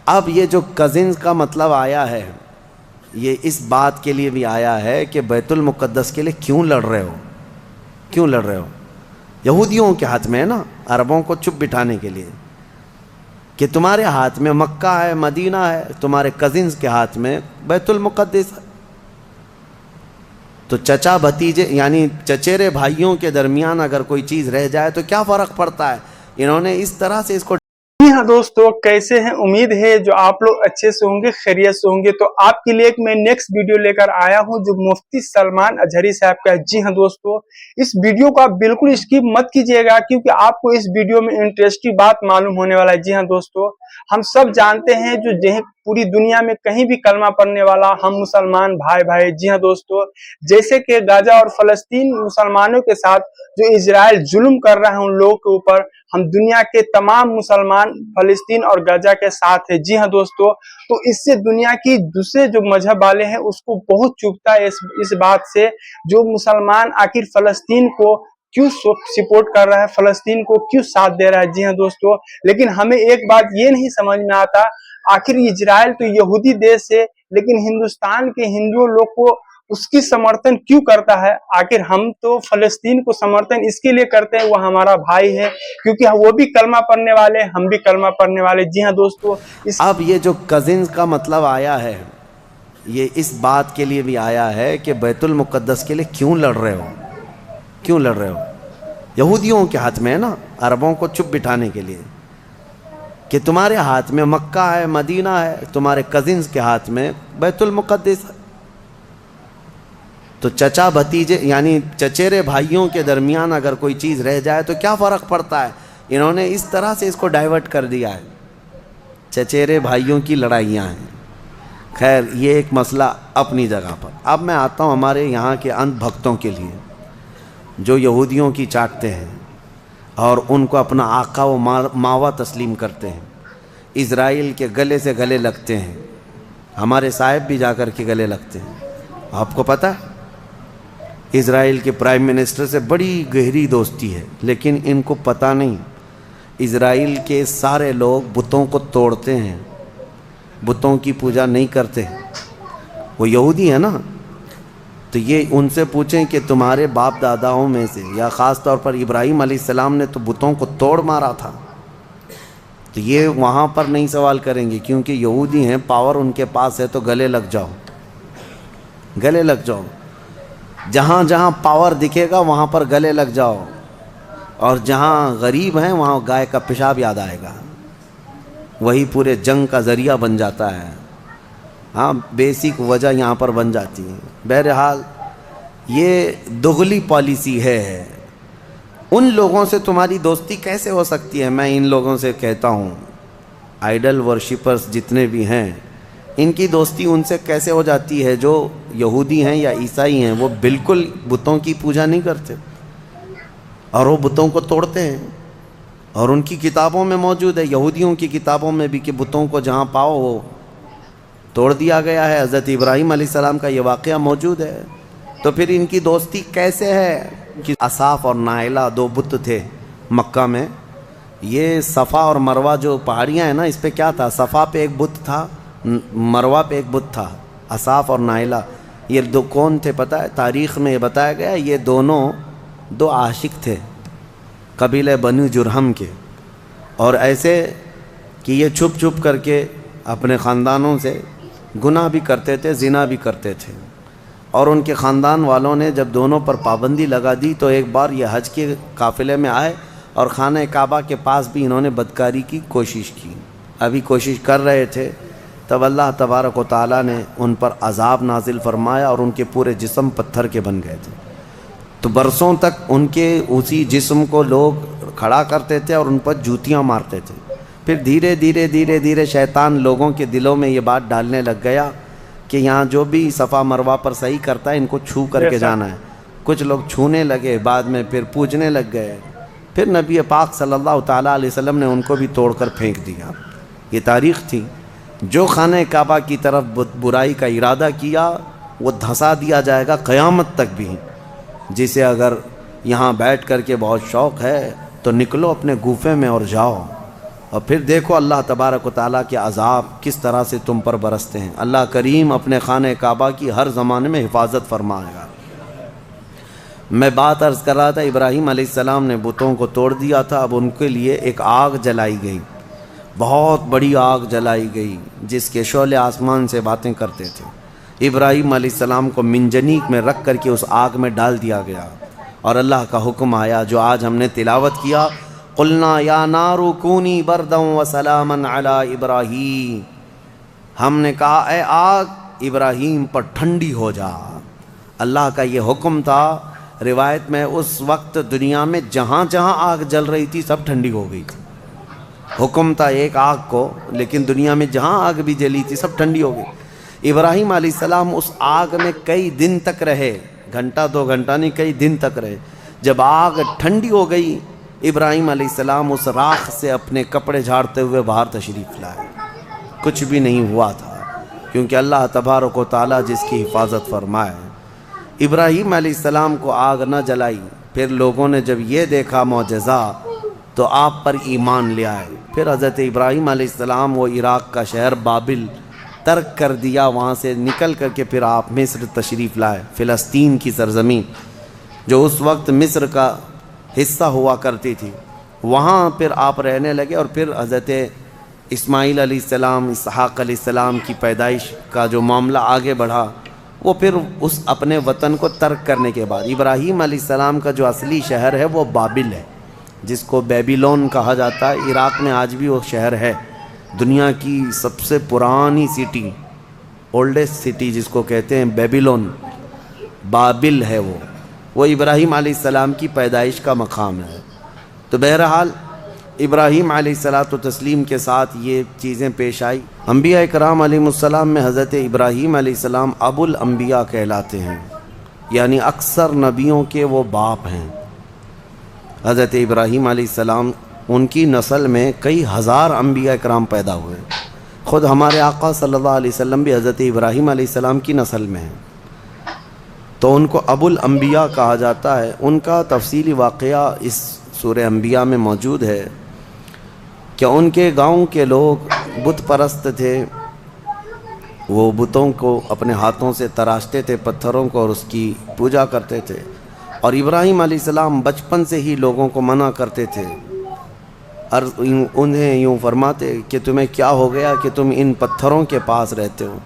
اب یہ جو کزنز کا مطلب آیا ہے یہ اس بات کے لیے بھی آیا ہے کہ بیت المقدس کے لیے کیوں لڑ رہے ہو، کیوں لڑ رہے ہو؟ یہودیوں کے ہاتھ میں ہے نا، عربوں کو چپ بٹھانے کے لیے کہ تمہارے ہاتھ میں مکہ ہے، مدینہ ہے، تمہارے کزنز کے ہاتھ میں بیت المقدس ہے۔ تو چچا بھتیجے یعنی چچیرے بھائیوں کے درمیان اگر کوئی چیز رہ جائے تو کیا فرق پڑتا ہے؟ انہوں نے اس طرح سے اس کو ہاں دوستو، کیسے ہیں؟ امید ہے جو آپ لوگ اچھے سے ہوں گے، خیریت سے ہوں گے۔ تو آپ کے لیے ایک میں نیکسٹ ویڈیو لے کر آیا ہوں جو مفتی سلمان اظہری صاحب کا ہے۔ جی ہاں دوستو، اس ویڈیو کو آپ بالکل اسکپ مت کیجیے گا کیونکہ آپ کو اس ویڈیو میں انٹرسٹنگ بات معلوم ہونے والا ہے۔ جی ہاں دوستو، ہم سب جانتے ہیں جو پوری دنیا میں کہیں بھی کلمہ پڑھنے والا ہم مسلمان بھائی۔ جی ہاں دوستو، جیسے کہ غزہ اور فلسطین مسلمانوں کے ساتھ جو اسرائیل ظلم کر رہا ہے ان لوگوں کے اوپر، ہم دنیا کے تمام مسلمان فلسطین اور غزہ کے ساتھ ہے۔ جی ہاں دوستو، تو اس سے دنیا کی دوسرے جو مذہب والے ہیں اس کو بہت چبھتا ہے اس بات سے، جو مسلمان آخر فلسطین کو کیوں سپورٹ کر رہا ہے، فلسطین کو کیوں ساتھ دے رہا ہے۔ جی ہاں دوستو، لیکن ہمیں ایک بات یہ نہیں سمجھ میں آتا، آخر اسرائیل تو یہودی دیش ہے لیکن ہندوستان کے ہندو لوگ کو اس کی سمرتھن کیوں کرتا ہے؟ آخر ہم تو فلسطین کو سمرتھن اس کے لیے کرتے ہیں، وہ ہمارا بھائی ہے، کیونکہ وہ بھی کلمہ پڑھنے والے، ہم بھی کلمہ پڑھنے والے۔ جی ہاں دوستو، اب یہ جو کزنز کا مطلب آیا ہے یہ اس بات کے لیے بھی آیا ہے کہ بیت المقدس کے لیے کیوں لڑ رہے ہو، کیوں لڑ رہے ہو؟ یہودیوں کے ہاتھ میں ہے نا، عربوں کو چپ بٹھانے کے لیے کہ تمہارے ہاتھ میں مکہ ہے، مدینہ ہے، تمہارے کزنز کے ہاتھ میں بیت المقدس ہے۔ تو چچا بھتیجے یعنی چچیرے بھائیوں کے درمیان اگر کوئی چیز رہ جائے تو کیا فرق پڑتا ہے؟ انہوں نے اس طرح سے اس کو ڈائیورٹ کر دیا ہے، چچیرے بھائیوں کی لڑائیاں ہیں۔ خیر یہ ایک مسئلہ اپنی جگہ پر۔ اب میں آتا ہوں ہمارے یہاں کے اندھ بھکتوں کے لیے جو یہودیوں کی چاٹتے ہیں اور ان کو اپنا آقا و ماوا تسلیم کرتے ہیں، اسرائیل کے گلے سے گلے لگتے ہیں، ہمارے صاحب بھی جا کر کے گلے لگتے ہیں۔ آپ کو پتہ ہے اسرائیل کے پرائم منسٹر سے بڑی گہری دوستی ہے، لیکن ان کو پتہ نہیں اسرائیل کے سارے لوگ بتوں کو توڑتے ہیں، بتوں کی پوجا نہیں کرتے۔ وہ یہودی ہیں نا، تو یہ ان سے پوچھیں کہ تمہارے باپ داداؤں میں سے یا خاص طور پر ابراہیم علیہ السلام نے تو بتوں کو توڑ مارا تھا، تو یہ وہاں پر نہیں سوال کریں گے کیونکہ یہودی ہیں، پاور ان کے پاس ہے، تو گلے لگ جاؤ، گلے لگ جاؤ، جہاں جہاں پاور دکھے گا وہاں پر گلے لگ جاؤ، اور جہاں غریب ہیں وہاں گائے کا پیشاب یاد آئے گا، وہی پورے جنگ کا ذریعہ بن جاتا ہے۔ ہاں بیسک وجہ یہاں پر بن جاتی ہے۔ بہرحال یہ دغلی پالیسی ہے۔ ان لوگوں سے تمہاری دوستی کیسے ہو سکتی ہے؟ میں ان لوگوں سے کہتا ہوں، آئیڈل ورشپرز جتنے بھی ہیں، ان کی دوستی ان سے کیسے ہو جاتی ہے جو یہودی ہیں یا عیسائی ہیں؟ وہ بالکل بتوں کی پوجا نہیں کرتے اور وہ بتوں کو توڑتے ہیں، اور ان کی کتابوں میں موجود ہے، یہودیوں کی کتابوں میں بھی، کہ بتوں کو جہاں پاؤ وہ توڑ دیا گیا ہے۔ حضرت ابراہیم علیہ السلام کا یہ واقعہ موجود ہے۔ تو پھر ان کی دوستی کیسے ہے؟ کہ اصاف اور نائلہ دو بت تھے مکہ میں۔ یہ صفا اور مروہ جو پہاڑیاں ہیں نا، اس پہ کیا تھا؟ صفا پہ ایک بت تھا، مروہ پہ ایک بت تھا، اصاف اور نائلہ۔ یہ دو کون تھے پتہ ہے؟ تاریخ میں یہ بتایا گیا یہ دونوں دو عاشق تھے قبیلہ بنو جرہم کے، اور ایسے کہ یہ چھپ چھپ کر کے اپنے خاندانوں سے گناہ بھی کرتے تھے، زنا بھی کرتے تھے، اور ان کے خاندان والوں نے جب دونوں پر پابندی لگا دی تو ایک بار یہ حج کے قافلے میں آئے اور خانہ کعبہ کے پاس بھی انہوں نے بدکاری کی کوشش کی۔ ابھی کوشش کر رہے تھے تب اللہ تبارک و تعالیٰ نے ان پر عذاب نازل فرمایا اور ان کے پورے جسم پتھر کے بن گئے تھے۔ تو برسوں تک ان کے اسی جسم کو لوگ کھڑا کرتے تھے اور ان پر جوتیاں مارتے تھے۔ پھر دھیرے دھیرے دھیرے دھیرے شیطان لوگوں کے دلوں میں یہ بات ڈالنے لگ گیا کہ یہاں جو بھی صفا مروہ پر صحیح کرتا ہے ان کو چھو کر کے جانا ہے۔ کچھ لوگ چھونے لگے، بعد میں پھر پوجنے لگ گئے، پھر نبی پاک صلی اللہ تعالیٰ علیہ وسلم نے ان کو بھی توڑ کر پھینک دیا۔ یہ تاریخ تھی۔ جو خانہ کعبہ کی طرف برائی کا ارادہ کیا وہ دھنسا دیا جائے گا قیامت تک بھی۔ جسے اگر یہاں بیٹھ کر کے بہت شوق ہے تو نکلو اپنے گوفے میں اور جاؤ، اور پھر دیکھو اللہ تبارک و تعالیٰ کے عذاب کس طرح سے تم پر برستے ہیں۔ اللہ کریم اپنے خانہ کعبہ کی ہر زمانے میں حفاظت فرمائے گا۔ میں بات عرض کر رہا تھا، ابراہیم علیہ السلام نے بتوں کو توڑ دیا تھا، اب ان کے لیے ایک آگ جلائی گئی، بہت بڑی آگ جلائی گئی جس کے شعلے آسمان سے باتیں کرتے تھے۔ ابراہیم علیہ السلام کو منجنیق میں رکھ کر کے اس آگ میں ڈال دیا گیا، اور اللہ کا حکم آیا جو آج ہم نے تلاوت کیا، قلنا یا نار کونی بردا وسلاما علی ابراہیم، ہم نے کہا اے آگ ابراہیم پر ٹھنڈی ہو جا۔ اللہ کا یہ حکم تھا۔ روایت میں اس وقت دنیا میں جہاں جہاں آگ جل رہی تھی سب ٹھنڈی ہو گئی تھی۔ حکم تھا ایک آگ کو، لیکن دنیا میں جہاں آگ بھی جلی تھی سب ٹھنڈی ہو گئی۔ ابراہیم علیہ السلام اس آگ میں کئی دن تک رہے، گھنٹہ دو گھنٹہ نہیں، کئی دن تک رہے۔ جب آگ ٹھنڈی ہو گئی، ابراہیم علیہ السلام اس راکھ سے اپنے کپڑے جھاڑتے ہوئے باہر تشریف لائے۔ کچھ بھی نہیں ہوا تھا، کیونکہ اللہ تبارک و تعالیٰ جس کی حفاظت فرمائے۔ ابراہیم علیہ السلام کو آگ نہ جلائی، پھر لوگوں نے جب یہ دیکھا معجزہ تو آپ پر ایمان لے آئے۔ پھر حضرت ابراہیم علیہ السلام وہ عراق کا شہر بابل ترک کر دیا، وہاں سے نکل کر کے پھر آپ مصر تشریف لائے، فلسطین کی سرزمین جو اس وقت مصر کا حصہ ہوا کرتی تھی، وہاں پھر آپ رہنے لگے۔ اور پھر حضرت اسماعیل علیہ السلام، اسحاق علیہ السلام کی پیدائش کا جو معاملہ آگے بڑھا، وہ پھر اس اپنے وطن کو ترک کرنے کے بعد ابراہیم علیہ السلام کا جو اصلی شہر ہے وہ بابل ہے، جس کو بیبیلون کہا جاتا ہے۔ عراق میں آج بھی وہ شہر ہے، دنیا کی سب سے پرانی سٹی، اولڈسٹ سٹی جس کو کہتے ہیں بیبیلون، بابل ہے وہ ابراہیم علیہ السلام کی پیدائش کا مقام ہے۔ تو بہرحال ابراہیم علیہ الصلاۃ والتسلیم کے ساتھ یہ چیزیں پیش آئی۔ انبیاء کرام علیہم السلام میں حضرت ابراہیم علیہ السلام ابو الانبیاء کہلاتے ہیں، یعنی اکثر نبیوں کے وہ باپ ہیں۔ حضرت ابراہیم علیہ السلام، ان کی نسل میں کئی ہزار انبیاء کرام پیدا ہوئے۔ خود ہمارے آقا صلی اللہ علیہ وسلم بھی حضرت ابراہیم علیہ السلام کی نسل میں ہیں، تو ان کو ابو الانبیاء کہا جاتا ہے۔ ان کا تفصیلی واقعہ اس سورہ انبیاء میں موجود ہے کہ ان کے گاؤں کے لوگ بت پرست تھے، وہ بتوں کو اپنے ہاتھوں سے تراشتے تھے، پتھروں کو، اور اس کی پوجا کرتے تھے۔ اور ابراہیم علیہ السلام بچپن سے ہی لوگوں کو منع کرتے تھے، اور انہیں یوں فرماتے کہ تمہیں کیا ہو گیا کہ تم ان پتھروں کے پاس رہتے ہو؟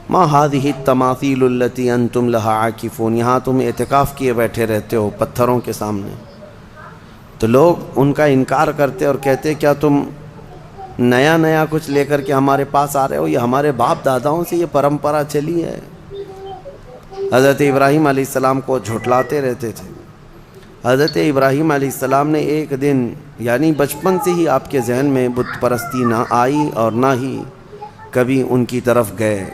ما هذه التماثيل التي انتم لها عاکفون، یہاں تم اعتکاف کیے بیٹھے رہتے ہو پتھروں کے سامنے۔ تو لوگ ان کا انکار کرتے اور کہتے کیا تم نیا کچھ لے کر کے ہمارے پاس آ رہے ہو؟ یہ ہمارے باپ داداؤں سے یہ پرمپرا چلی ہے۔ حضرت ابراہیم علیہ السلام کو جھٹلاتے رہتے تھے۔ حضرت ابراہیم علیہ السلام نے ایک دن، یعنی بچپن سے ہی آپ کے ذہن میں بت پرستی نہ آئی اور نہ ہی کبھی ان کی طرف گئے،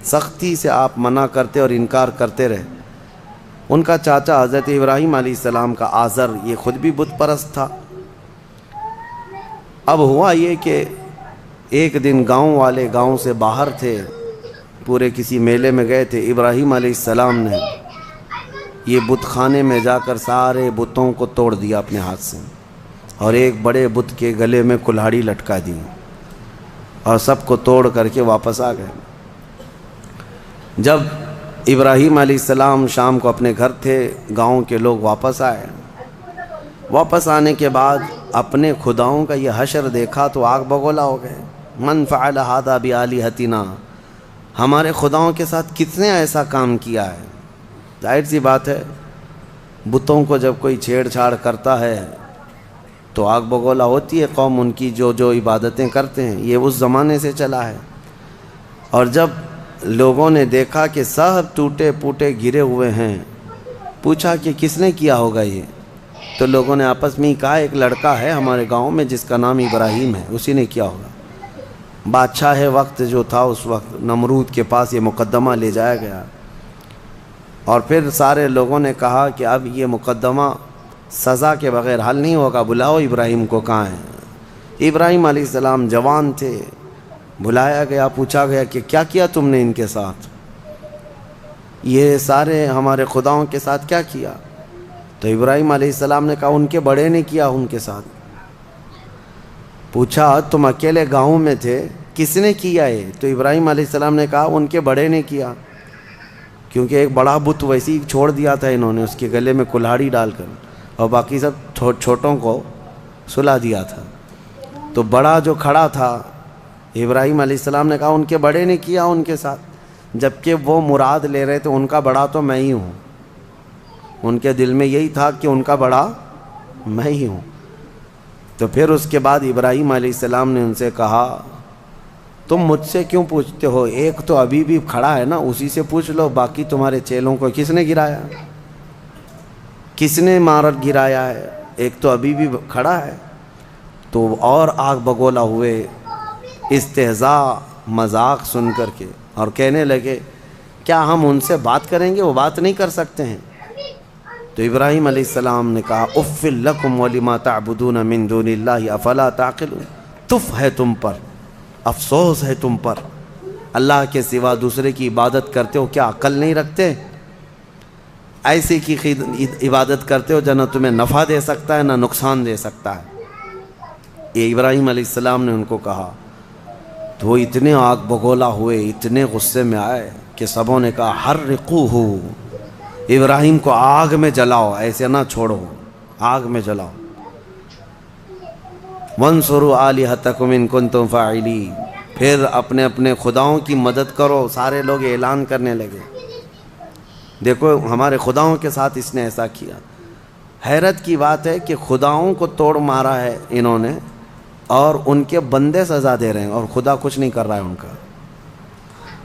سختی سے آپ منع کرتے اور انکار کرتے رہے۔ ان کا چاچا حضرت ابراہیم علیہ السلام کا آزر، یہ خود بھی بت پرست تھا۔ اب ہوا یہ کہ ایک دن گاؤں والے گاؤں سے باہر تھے، پورے کسی میلے میں گئے تھے۔ ابراہیم علیہ السلام نے یہ بت خانے میں جا کر سارے بتوں کو توڑ دیا اپنے ہاتھ سے، اور ایک بڑے بت کے گلے میں کلہاڑی لٹکا دی، اور سب کو توڑ کر کے واپس آ گئے۔ جب ابراہیم علیہ السلام شام کو اپنے گھر تھے، گاؤں کے لوگ واپس آئے۔ واپس آنے کے بعد اپنے خداؤں کا یہ حشر دیکھا تو آگ بگولا ہو گئے۔ من فعل ھذا بآلہتنا، ہمارے خداؤں کے ساتھ کس نے ایسا کام کیا ہے؟ ظاہر سی بات ہے، بتوں کو جب کوئی چھیڑ چھاڑ کرتا ہے تو آگ بگولا ہوتی ہے قوم، ان کی جو عبادتیں کرتے ہیں، یہ اس زمانے سے چلا ہے۔ اور جب لوگوں نے دیکھا کہ سب ٹوٹے پوٹے گرے ہوئے ہیں، پوچھا کہ کس نے کیا ہوگا یہ؟ تو لوگوں نے آپس میں ہی کہا ایک لڑکا ہے ہمارے گاؤں میں جس کا نام ابراہیم ہے، اسی نے کیا ہوگا۔ بادشاہ وقت جو تھا اس وقت، نمرود کے پاس یہ مقدمہ لے جایا گیا، اور پھر سارے لوگوں نے کہا کہ اب یہ مقدمہ سزا کے بغیر حل نہیں ہوگا، بلاؤ ابراہیم کو، کہاں ہے؟ ابراہیم علیہ السلام جوان تھے، بلایا گیا، پوچھا گیا کہ کیا کیا تم نے ان کے ساتھ؟ یہ سارے ہمارے خداؤں کے ساتھ کیا کیا؟ تو ابراہیم علیہ السلام نے کہا ان کے بڑے نے کیا ان کے ساتھ۔ پوچھا تم اکیلے گاؤں میں تھے، کس نے کیا ہے؟ تو ابراہیم علیہ السلام نے کہا ان کے بڑے نے کیا، کیونکہ ایک بڑا بت ویسے ہی چھوڑ دیا تھا انہوں نے اس کے گلے میں کلہاڑی ڈال کر، اور باقی سب چھوٹوں کو سلا دیا تھا۔ تو بڑا جو کھڑا تھا ابراہیم علیہ السلام نے کہا ان کے بڑے نے کیا ان کے ساتھ، جبکہ وہ مراد لے رہے تھے ان کا بڑا تو میں ہی ہوں، ان کے دل میں یہی تھا کہ ان کا بڑا میں ہی ہوں۔ تو پھر اس کے بعد ابراہیم علیہ السلام نے ان سے کہا تم مجھ سے کیوں پوچھتے ہو؟ ایک تو ابھی بھی کھڑا ہے نا، اسی سے پوچھ لو، باقی تمہارے چیلوں کو کس نے گرایا، کس نے مارت گرایا ہے؟ ایک تو ابھی بھی کھڑا ہے۔ تو اور آگ بگولا ہوئے، استہزاء مذاق سن کر کے، اور کہنے لگے کیا ہم ان سے بات کریں گے؟ وہ بات نہیں کر سکتے ہیں۔ تو ابراہیم علیہ السلام نے کہا اف لکم ولما تعبدون من دون اللہ افلا تعقلون، تف ہے تم پر، افسوس ہے تم پر، اللہ کے سوا دوسرے کی عبادت کرتے ہو، کیا عقل نہیں رکھتے؟ ایسے کی عبادت کرتے ہو جو نہ تمہیں نفع دے سکتا ہے نہ نقصان دے سکتا ہے۔ یہ ابراہیم علیہ السلام نے ان کو کہا، تو وہ اتنے آگ بگولا ہوئے، اتنے غصے میں آئے کہ سبوں نے کہا حرقوہ، ابراہیم کو آگ میں جلاؤ، ایسے نہ چھوڑو، آگ میں جلاؤ۔ وانصروا آلہتکم ان کنتم فاعلین، پھر اپنے اپنے خداؤں کی مدد کرو۔ سارے لوگ اعلان کرنے لگے دیکھو ہمارے خداؤں کے ساتھ اس نے ایسا کیا۔ حیرت کی بات ہے کہ خداؤں کو توڑ مارا ہے انہوں نے، اور ان کے بندے سزا دے رہے ہیں، اور خدا کچھ نہیں کر رہا ہے ان کا۔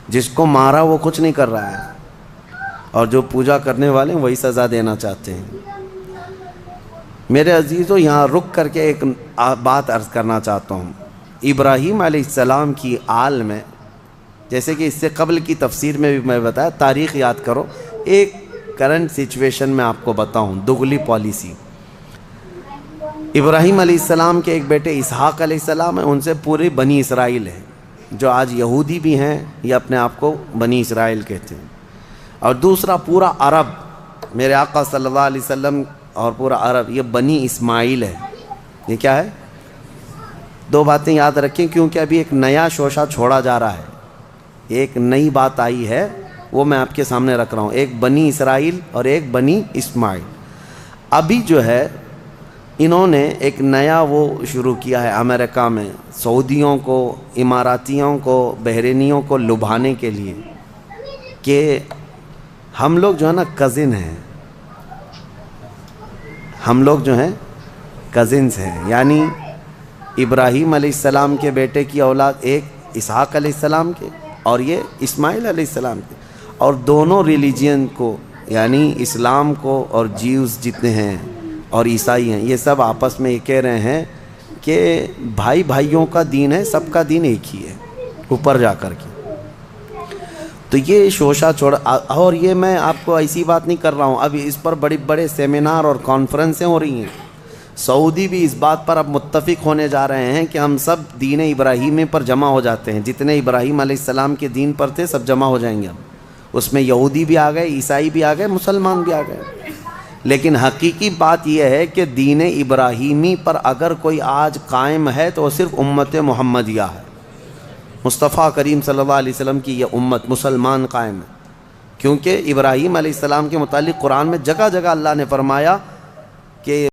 جس کو مارا وہ کچھ نہیں کر رہا ہے، اور جو پوجا کرنے والے ہیں وہی سزا دینا چاہتے ہیں۔ میرے عزیزو، یہاں رک کر کے ایک بات عرض کرنا چاہتا ہوں۔ ابراہیم علیہ السلام کی آل میں، جیسے کہ اس سے قبل کی تفسیر میں بھی میں بتایا، تاریخ یاد کرو، ایک کرنٹ سچویشن میں آپ کو بتاؤں، دگلی پالیسی۔ ابراہیم علیہ السلام کے ایک بیٹے اسحاق علیہ السلام ہیں، ان سے پورے بنی اسرائیل ہیں، جو آج یہودی بھی ہیں یا اپنے آپ کو بنی اسرائیل کہتے ہیں، اور دوسرا پورا عرب، میرے آقا صلی اللہ علیہ وسلم اور پورا عرب، یہ بنی اسماعیل ہے۔ یہ کیا ہے؟ دو باتیں یاد رکھیں، کیونکہ ابھی ایک نیا شوشہ چھوڑا جا رہا ہے، ایک نئی بات آئی ہے، وہ میں آپ کے سامنے رکھ رہا ہوں، ایک بنی اسرائیل اور ایک بنی اسماعیل۔ ابھی جو ہے انہوں نے ایک نیا وہ شروع کیا ہے امریکہ میں، سعودیوں کو، اماراتیوں کو، بحرینیوں کو لبھانے کے لیے، کہ ہم لوگ جو ہے نا کزن ہیں، ہم لوگ جو ہیں کزنز ہیں، یعنی ابراہیم علیہ السلام کے بیٹے کی اولاد ایک اسحاق علیہ السلام کے اور یہ اسماعیل علیہ السلام کے، اور دونوں ریلیجین کو، یعنی اسلام کو اور جیوز جتنے ہیں اور عیسائی ہیں، یہ سب آپس میں یہ کہہ رہے ہیں کہ بھائی بھائیوں کا دین ہے، سب کا دین ایک ہی ہے اوپر جا کر کے۔ تو یہ شوشہ چھوڑ، اور یہ میں آپ کو ایسی بات نہیں کر رہا ہوں، اب اس پر بڑے بڑے سیمینار اور کانفرنسیں ہو رہی ہیں۔ سعودی بھی اس بات پر اب متفق ہونے جا رہے ہیں کہ ہم سب دین ابراہیمی پر جمع ہو جاتے ہیں، جتنے ابراہیم علیہ السلام کے دین پر تھے سب جمع ہو جائیں گے اب، اس میں یہودی بھی آ گئے، عیسائی بھی آ گئے، مسلمان بھی آ گئے۔ لیکن حقیقی بات یہ ہے کہ دین ابراہیمی پر اگر کوئی آج قائم ہے تو وہ صرف امت محمدیہ ہے، مصطفیٰ کریم صلی اللہ علیہ وسلم کی یہ امت مسلمان قائم ہے، کیونکہ ابراہیم علیہ السلام کے متعلق قرآن میں جگہ جگہ اللہ نے فرمایا کہ